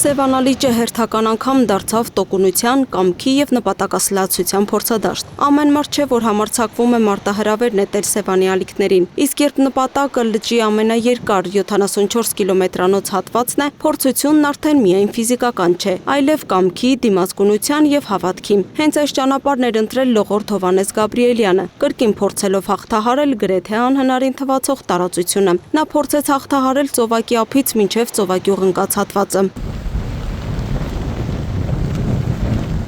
Սևանալիճը հերթական անգամ դարձավ տոկունության, կամքի եւ նպատակասլացության փորձադաշտ։ Ամեն մարդ չէ, որ համարձակվում է մարտահրավեր նետել Սևանի ալիքներին, իսկ երբ նպատակը լճի ամենաերկար 74 կիլոմետրանոց հատվածն է, փորձությունն արդեն միայն ֆիզիկական չէ, այլև կամքի, դիմացկունության եւ հավատքի։ Հենց այս ճանապարհն էր ընտրել լողորդ Հովհաննես Գաբրիելյանը, կրկին փորձելով հաղթահարել գրեթե անհնարին թվացող տարածությունը։ Նա փորձեց հաղթահարել ծովակի ափից մինչև ծովագյուղ ընկած հատվածը։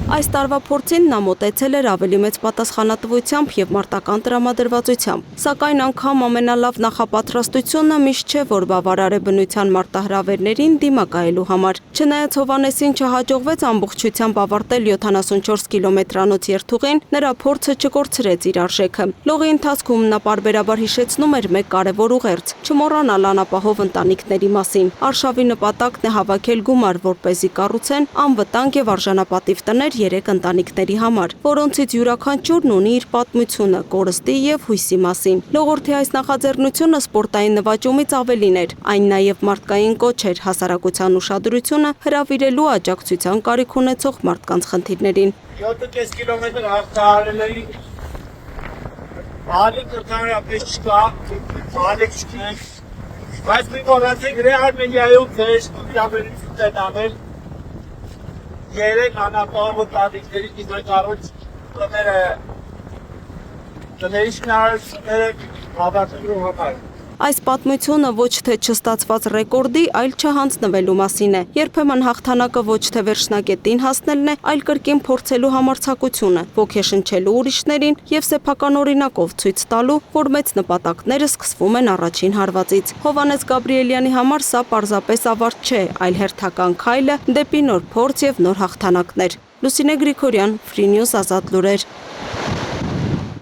Այս տարվա փորձին նա մոտեցել էր ավելի մեծ պատասխանատվությամբ եւ մարտական տրամադրվածությամբ, սակայն անգամ ամենալավ նախապատրաստությունը միշտ չէ, որ բավարար է բնության մարտահրավերներին դիմակայելու համար։ Չնայած Հովհաննեսին չհաջողվեց ամբողջությամբ ավարտել 74 կիլոմետրանոց երթուղին, նրա փորձը չկորցրեց իր արժեքը։ Լողի ընթացքում նա պարբերաբար հիշեցնում էր մեկ կարևոր ուղերձ՝ չմոռանալ անապահով ընտանիքների մասին։ Արշավի նպատակն է հավաքել գումար, որպեսզի կառուցեն անվտանգ եւ արժանապատիվ տներ 3 ընտանիքների համար, որոնցից յուրաքանչյուրն ունի իր պատմությունը, կորստի եւ հույսի մասին։ Լողորդի այս նախաձեռնությունը սպորտային նվաճումից ավելին էր, այն նաեւ մարդկային կոչ էր հասարակության ուշադրությունը հրավիրելու աջակցության կարիք ունեցող մարդկանց խնդիրներին։ 7.5 կիլոմետր հաղթահարել էի, ալիք ընդհանրապես չկա, ալիք չկա, բայց մի որացեք ռեալ մեդիայում ձեզ իրավերություն են անել, 3 անապահով ընտանիքների դիմակայած տների շնարհները հավաքելու համար։ Այս պատմությունը ոչ թե չստացված ռեկորդի, այլ չհանձնվելու մասին է։ Երբեմն հաղթանակը ոչ թե վերջնակետին հասնելն է, այլ կրկին փորձելու համարձակությունը, ոգեշնչելու ուրիշներին եւ սեփական օրինակով ցույց տալու, որ մեծ նպատակները սկսվում են առաջին հարվածից։ Հովհաննես Գաբրիելյանի համար սա պարզապես ավարտ չէ, այլ հերթական քայլը դեպի նոր փորձ եւ նոր հաղթանակներ։ Լուսինե Գրիգորյան, Free News, Ազատ լուրեր։